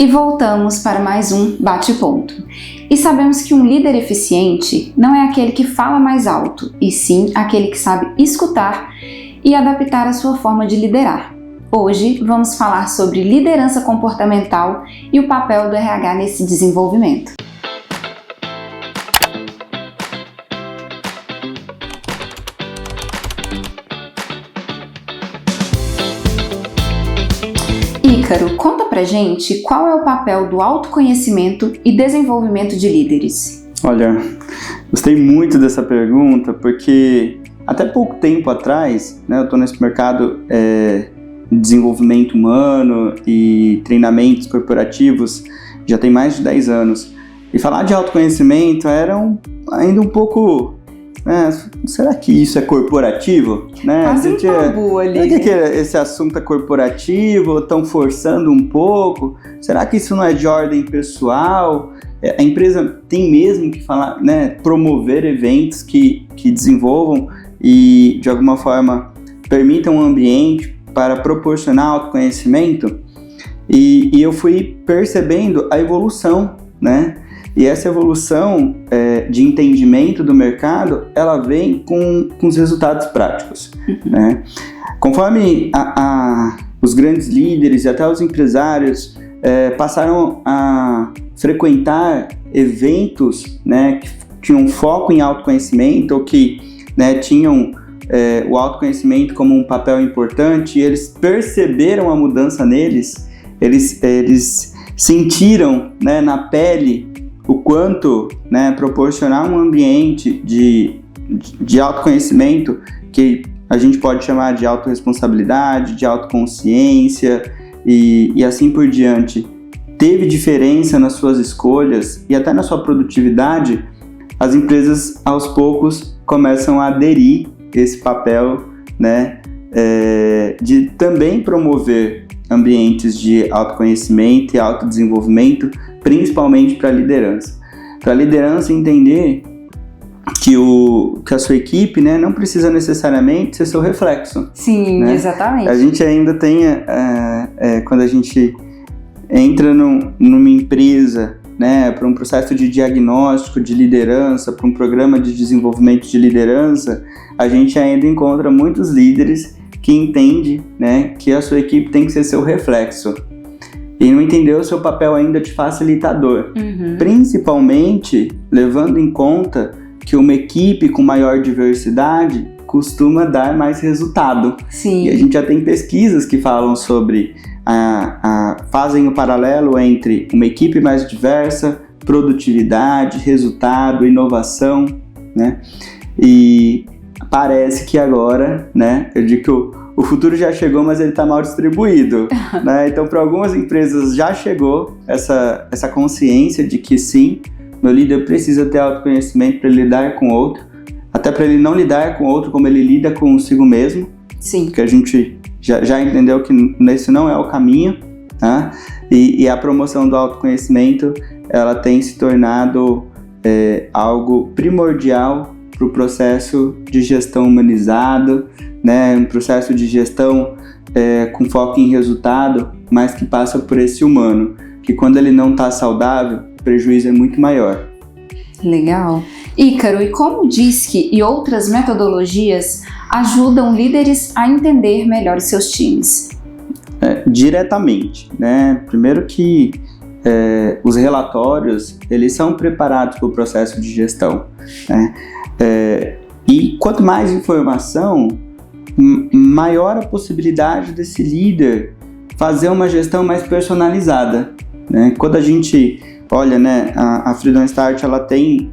E voltamos para mais um bate-ponto. E sabemos que um líder eficiente não é aquele que fala mais alto, e sim aquele que sabe escutar e adaptar a sua forma de liderar. Hoje vamos falar sobre liderança comportamental e o papel do RH nesse desenvolvimento. Ícaro, conta pra gente qual é o papel do autoconhecimento e desenvolvimento de líderes. Olha, gostei muito dessa pergunta porque até pouco tempo atrás, eu estou nesse mercado de desenvolvimento humano e treinamentos corporativos já tem mais de 10 anos. E falar de autoconhecimento era ainda um pouco... será que isso é corporativo? Quase um tabu ali. Será que esse assunto é corporativo? Estão forçando um pouco? Será que isso não é de ordem pessoal? A empresa tem mesmo que falar, promover eventos que desenvolvam e, de alguma forma, permitam um ambiente para proporcionar autoconhecimento? E eu fui percebendo a evolução, E essa evolução de entendimento do mercado, ela vem com os resultados práticos. Conforme os grandes líderes e até os empresários passaram a frequentar eventos que tinham foco em autoconhecimento ou que tinham o autoconhecimento como um papel importante, e eles perceberam a mudança neles, eles sentiram na pele o quanto proporcionar um ambiente de autoconhecimento, que a gente pode chamar de autorresponsabilidade, de autoconsciência e assim por diante, teve diferença nas suas escolhas e até na sua produtividade. As empresas aos poucos começam a aderir esse papel de também promover ambientes de autoconhecimento e autodesenvolvimento, principalmente para a liderança. Para a liderança entender que a sua equipe não precisa necessariamente ser seu reflexo. Sim, exatamente. A gente ainda tem, quando a gente entra numa empresa, para um processo de diagnóstico de liderança, para um programa de desenvolvimento de liderança, a gente ainda encontra muitos líderes que entendem que a sua equipe tem que ser seu reflexo. E não entendeu o seu papel ainda de facilitador. Principalmente levando em conta que uma equipe com maior diversidade costuma dar mais resultado. Sim. E a gente já tem pesquisas que falam sobre, fazem o paralelo entre uma equipe mais diversa, produtividade, resultado, inovação, E parece que agora, eu digo que o futuro já chegou, mas ele está mal distribuído, Então, para algumas empresas já chegou essa consciência de que sim, meu líder precisa ter autoconhecimento para lidar com o outro, até para ele não lidar com o outro como ele lida consigo mesmo. Sim. Porque a gente já entendeu que esse não é o caminho, E a promoção do autoconhecimento, ela tem se tornado algo primordial para o processo de gestão humanizado, um processo de gestão com foco em resultado, mas que passa por esse humano, que quando ele não está saudável, o prejuízo é muito maior. Legal. Ícaro, e como o DISC e outras metodologias ajudam líderes a entender melhor os seus times? Diretamente, Primeiro que os relatórios, eles são preparados para o processo de gestão, E quanto mais informação, maior a possibilidade desse líder fazer uma gestão mais personalizada, Quando a gente olha, a Freedom Start, ela tem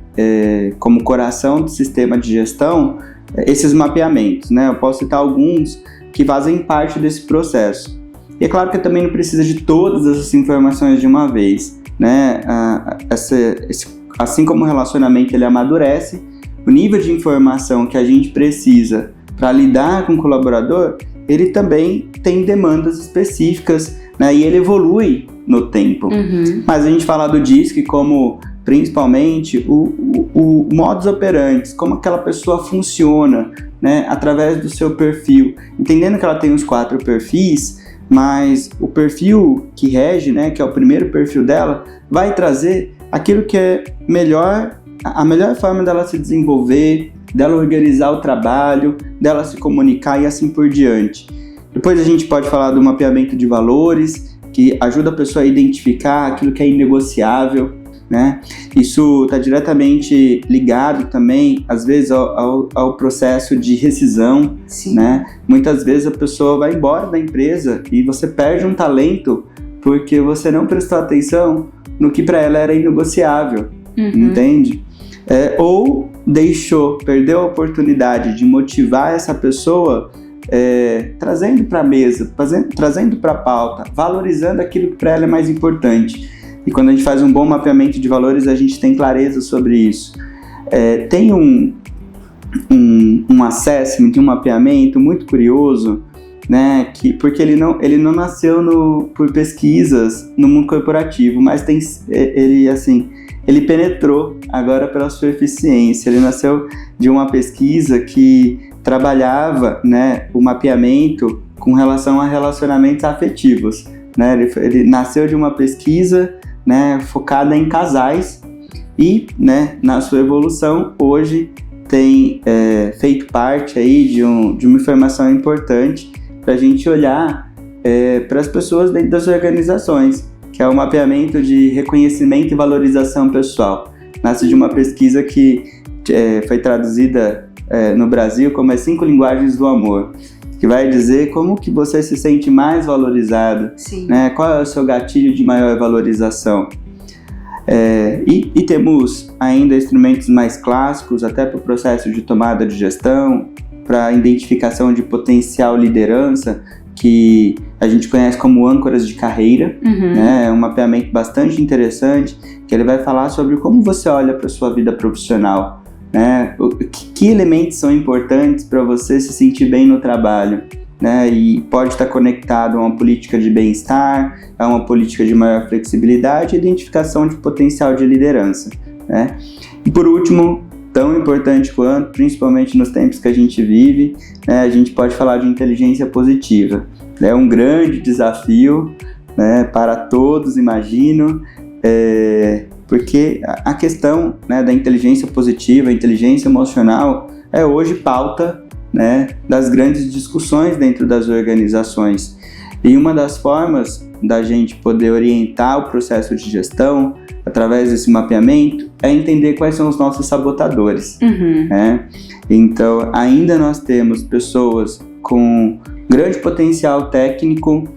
como coração do sistema de gestão esses mapeamentos, Eu posso citar alguns que fazem parte desse processo. E é claro que também não precisa de todas essas informações de uma vez, Assim como o relacionamento ele amadurece, o nível de informação que a gente precisa para lidar com o colaborador, ele também tem demandas específicas, e ele evolui no tempo. Mas a gente fala do DISC como principalmente o modus operandi, como aquela pessoa funciona, através do seu perfil. Entendendo que ela tem os 4 perfis, mas o perfil que rege, né, que é o primeiro perfil dela, vai trazer aquilo que é a melhor forma dela se desenvolver, dela organizar o trabalho, dela se comunicar e assim por diante. Depois a gente pode falar do mapeamento de valores, que ajuda a pessoa a identificar aquilo que é inegociável, né? Isso está diretamente ligado também, às vezes, ao processo de rescisão, né? Muitas vezes a pessoa vai embora da empresa e você perde um talento porque você não prestou atenção no que para ela era inegociável, entende? Ou perdeu a oportunidade de motivar essa pessoa trazendo para a mesa, trazendo para a pauta, valorizando aquilo que para ela é mais importante. E quando a gente faz um bom mapeamento de valores, a gente tem clareza sobre isso. Tem um assessment, um mapeamento muito curioso, né, porque ele não nasceu por pesquisas no mundo corporativo, mas ele penetrou agora pela sua eficiência. Ele nasceu de uma pesquisa que trabalhava, né, o mapeamento com relação a relacionamentos afetivos, né? Ele nasceu de uma pesquisa, né, focada em casais e, né, na sua evolução hoje tem feito parte aí de uma informação importante para a gente olhar para as pessoas dentro das organizações, que é o mapeamento de reconhecimento e valorização pessoal. Nasce de uma pesquisa que foi traduzida no Brasil como as 5 linguagens do amor, que vai dizer como que você se sente mais valorizado, né? Qual é o seu gatilho de maior valorização. E temos ainda instrumentos mais clássicos, até para o processo de tomada de gestão, para identificação de potencial liderança, que a gente conhece como âncoras de carreira, né? É um mapeamento bastante interessante, que ele vai falar sobre como você olha para a sua vida profissional, né? Que elementos são importantes para você se sentir bem no trabalho, né? E pode estar conectado a uma política de bem-estar, a uma política de maior flexibilidade e identificação de potencial de liderança, né? E por último, tão importante quanto, principalmente nos tempos que a gente vive, né, a gente pode falar de inteligência positiva. É um grande desafio, né, para todos, imagino, porque a questão, né, da inteligência positiva, a inteligência emocional, é hoje pauta, né, das grandes discussões dentro das organizações. E uma das formas da gente poder orientar o processo de gestão através desse mapeamento é entender quais são os nossos sabotadores, né? Então, ainda nós temos pessoas com grande potencial técnico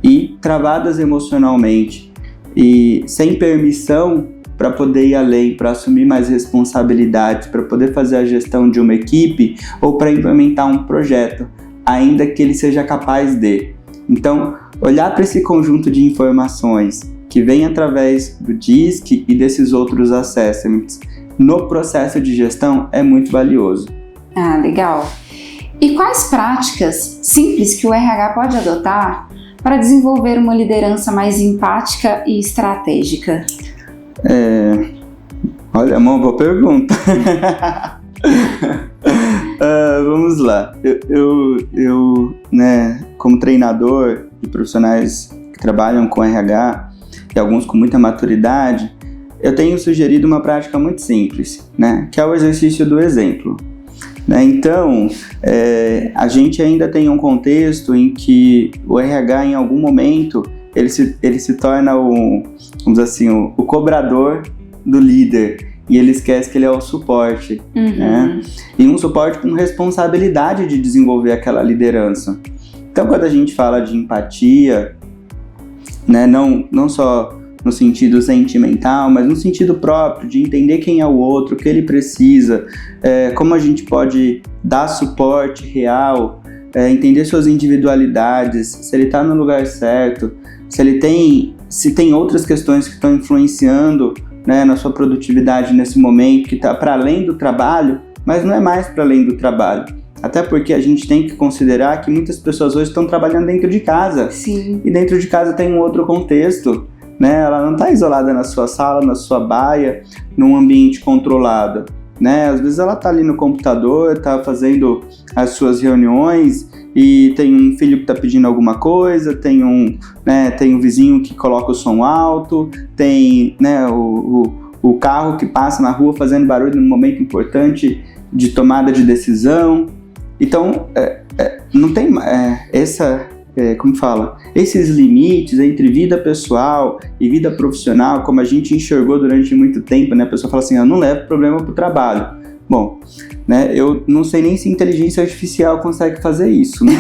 e travadas emocionalmente e sem permissão para poder ir além, para assumir mais responsabilidades, para poder fazer a gestão de uma equipe ou para implementar um projeto, ainda que ele seja capaz de. Então, olhar para esse conjunto de informações que vem através do DISC e desses outros assessments no processo de gestão é muito valioso. Ah, legal. E quais práticas simples que o RH pode adotar para desenvolver uma liderança mais empática e estratégica? Olha, uma boa pergunta. Vamos lá. Eu, né, como treinador de profissionais que trabalham com RH, e alguns com muita maturidade, eu tenho sugerido uma prática muito simples, né, que é o exercício do exemplo. Né? Então, a gente ainda tem um contexto em que o RH, em algum momento, ele se torna vamos dizer assim, o cobrador do líder, e ele esquece que ele é o suporte, né? E um suporte com responsabilidade de desenvolver aquela liderança. Então, quando a gente fala de empatia, né, não só no sentido sentimental, mas no sentido próprio, de entender quem é o outro, o que ele precisa, como a gente pode dar suporte real, entender suas individualidades, se ele está no lugar certo, se tem outras questões que estão influenciando, né, na sua produtividade nesse momento, que está para além do trabalho, mas não é mais para além do trabalho. Até porque a gente tem que considerar que muitas pessoas hoje estão trabalhando dentro de casa. Sim. E dentro de casa tem um outro contexto, né? Ela não está isolada na sua sala, na sua baia, num ambiente controlado, né? Às vezes ela está ali no computador, está fazendo as suas reuniões e tem um filho que está pedindo alguma coisa, tem um vizinho que coloca o som alto, tem, né, o carro que passa na rua fazendo barulho num momento importante de tomada de decisão. Então, não tem esses limites entre vida pessoal e vida profissional, como a gente enxergou durante muito tempo, né? A pessoa fala assim, eu não levo problema para o trabalho. Bom, né, eu não sei nem se inteligência artificial consegue fazer isso, né?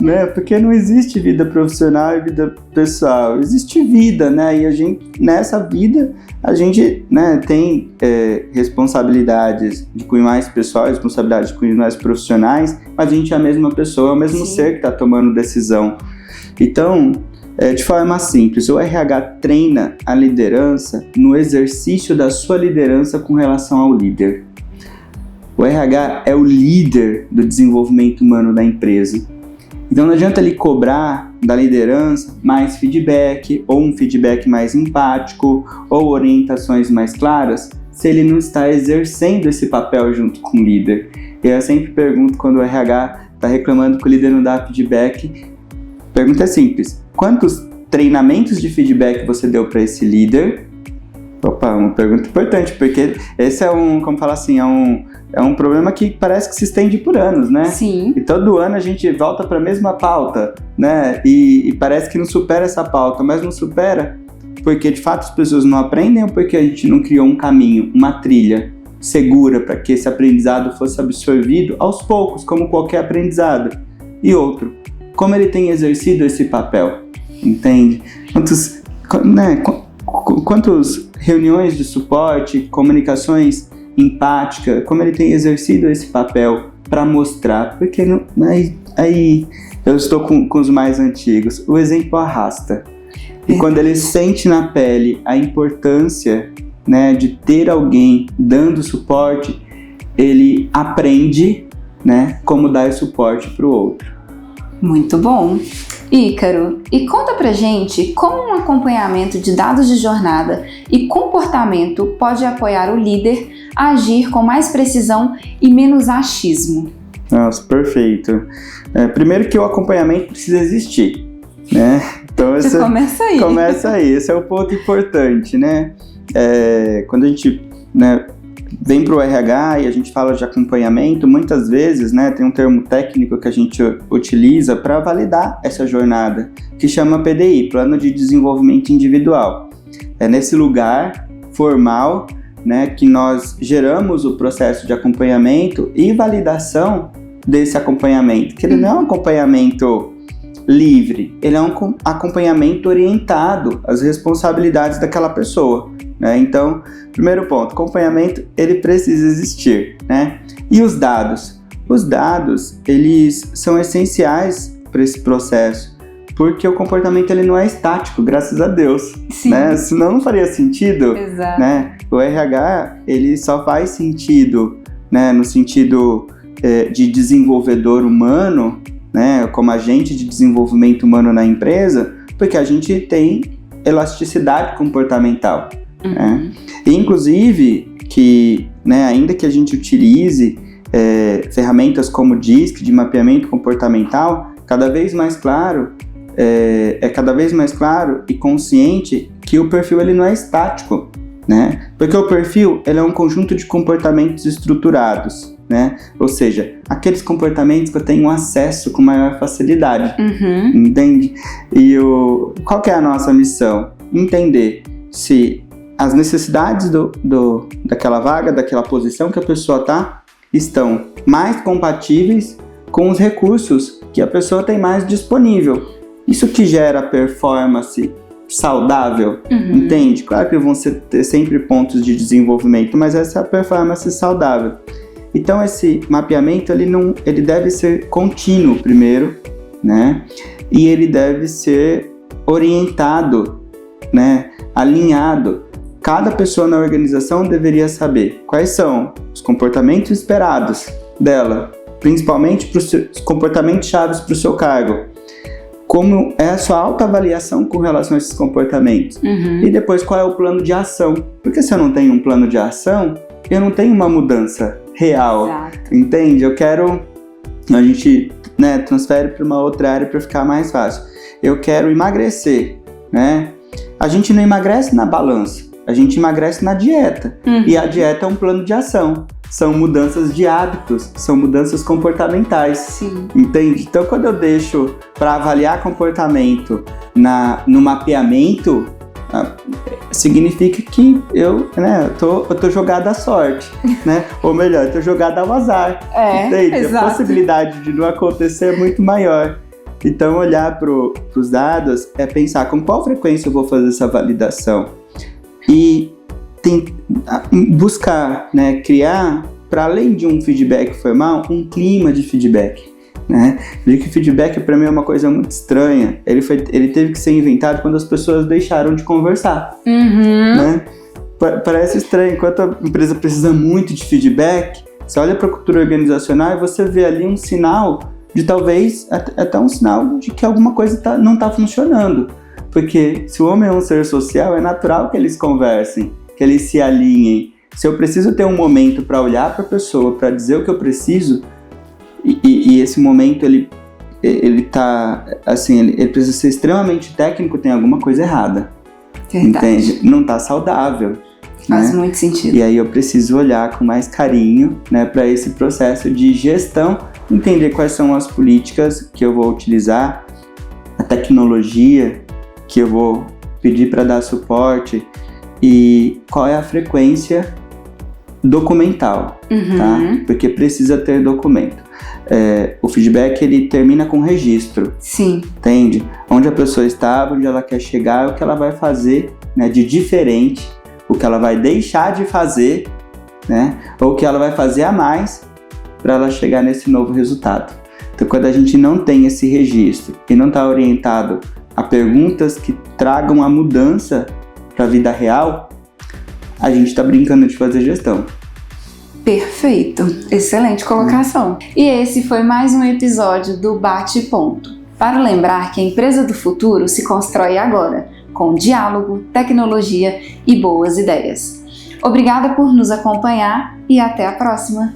Né? Porque não existe vida profissional e vida pessoal, existe vida, né? E nessa vida a gente, né, tem responsabilidades de cunho mais pessoal, responsabilidades de cunho mais profissionais, mas a gente é a mesma pessoa, é o mesmo Sim. ser que está tomando decisão. Então, de forma simples, o RH treina a liderança no exercício da sua liderança com relação ao líder. O RH é o líder do desenvolvimento humano da empresa. Então não adianta ele cobrar da liderança mais feedback, ou um feedback mais empático, ou orientações mais claras, se ele não está exercendo esse papel junto com o líder. E eu sempre pergunto, quando o RH está reclamando que o líder não dá feedback, a pergunta é simples: quantos treinamentos de feedback você deu para esse líder? Opa, uma pergunta importante, porque esse é um problema que parece que se estende por anos, né? Sim. E todo ano a gente volta para a mesma pauta, né? E parece que não supera essa pauta, mas não supera porque de fato as pessoas não aprendem ou porque a gente não criou um caminho, uma trilha segura para que esse aprendizado fosse absorvido aos poucos, como qualquer aprendizado. E outro, como ele tem exercido esse papel, entende? Quantas reuniões de suporte, comunicações empáticas, como ele tem exercido esse papel para mostrar, porque aí eu estou com os mais antigos, o exemplo arrasta. E quando ele sente na pele a importância, né, de ter alguém dando suporte, ele aprende, né, como dar esse suporte para o outro. Muito bom. Ícaro, e conta pra gente como um acompanhamento de dados de jornada e comportamento pode apoiar o líder a agir com mais precisão e menos achismo. Nossa, perfeito. Primeiro que o acompanhamento precisa existir, né? Então Começa aí. Começa aí, esse é o ponto importante, né? Quando a gente, né, vem para o RH e a gente fala de acompanhamento, muitas vezes, né, tem um termo técnico que a gente utiliza para validar essa jornada, que chama PDI, Plano de Desenvolvimento Individual. É nesse lugar formal, né, que nós geramos o processo de acompanhamento e validação desse acompanhamento, que ele não é um acompanhamento livre, ele é um acompanhamento orientado às responsabilidades daquela pessoa, né? Então, primeiro ponto, acompanhamento, ele precisa existir, né? E os dados? Os dados, eles são essenciais para esse processo, porque o comportamento ele não é estático, graças a Deus, né? Senão não faria sentido. Exato. Né? O RH, ele só faz sentido, né, no sentido de desenvolvedor humano, né, como agente de desenvolvimento humano na empresa, porque a gente tem elasticidade comportamental. Né? E, inclusive, que, né, ainda que a gente utilize ferramentas como o DISC, de mapeamento comportamental, cada vez mais claro e consciente que o perfil ele não é estático, né? Porque o perfil ele é um conjunto de comportamentos estruturados, né? Ou seja, aqueles comportamentos que eu tenho acesso com maior facilidade, entende? E qual que é a nossa missão? Entender se as necessidades daquela vaga, daquela posição que a pessoa está, estão mais compatíveis com os recursos que a pessoa tem mais disponível. Isso que gera performance saudável, entende? Claro que vão ter sempre pontos de desenvolvimento, mas essa é a performance saudável. Então esse mapeamento ele deve ser contínuo primeiro, né? E ele deve ser orientado, né? Alinhado. Cada pessoa na organização deveria saber quais são os comportamentos esperados dela, principalmente para os comportamentos chaves para o seu cargo. Como é a sua autoavaliação com relação a esses comportamentos. E depois qual é o plano de ação. Porque se eu não tenho um plano de ação, eu não tenho uma mudança real. Exato. Entende? Eu quero a gente, né, transfere para uma outra área para ficar mais fácil. Eu quero emagrecer, né? A gente não emagrece na balança, a gente emagrece na dieta. E a dieta é um plano de ação. São mudanças de hábitos, são mudanças comportamentais. Sim. Entende? Então, quando eu deixo para avaliar comportamento no mapeamento, significa que eu tô jogado à sorte, né? Ou melhor, eu tô jogado ao azar. Entende? Exato. A possibilidade de não acontecer é muito maior. Então, olhar para os dados é pensar com qual frequência eu vou fazer essa validação. E buscar, né, criar, para além de um feedback formal, um clima de feedback, né? Porque feedback para mim é uma coisa muito estranha. Ele teve que ser inventado quando as pessoas deixaram de conversar, né? Parece estranho. Enquanto a empresa precisa muito de feedback, você olha para a cultura organizacional e você vê ali um sinal de talvez até um sinal de que alguma coisa não está funcionando. Porque se o homem é um ser social, é natural que eles conversem, que eles se alinhem. Se eu preciso ter um momento para olhar para a pessoa, para dizer o que eu preciso, e esse momento ele tá assim, ele precisa ser extremamente técnico, tem alguma coisa errada. Verdade. Entende? Não tá saudável. Faz né? muito sentido. E aí eu preciso olhar com mais carinho, né, para esse processo de gestão, entender quais são as políticas que eu vou utilizar, a tecnologia que eu vou pedir para dar suporte e qual é a frequência documental, tá? Porque precisa ter documento. O feedback, ele termina com registro. Sim. Entende? Onde a pessoa está, onde ela quer chegar, o que ela vai fazer, né, de diferente, o que ela vai deixar de fazer, né, ou o que ela vai fazer a mais para ela chegar nesse novo resultado. Então, quando a gente não tem esse registro e não está orientado a perguntas que tragam a mudança para a vida real, a gente está brincando de fazer gestão. Perfeito, excelente colocação. E esse foi mais um episódio do Bate Ponto. Para lembrar que a empresa do futuro se constrói agora, com diálogo, tecnologia e boas ideias. Obrigada por nos acompanhar e até a próxima!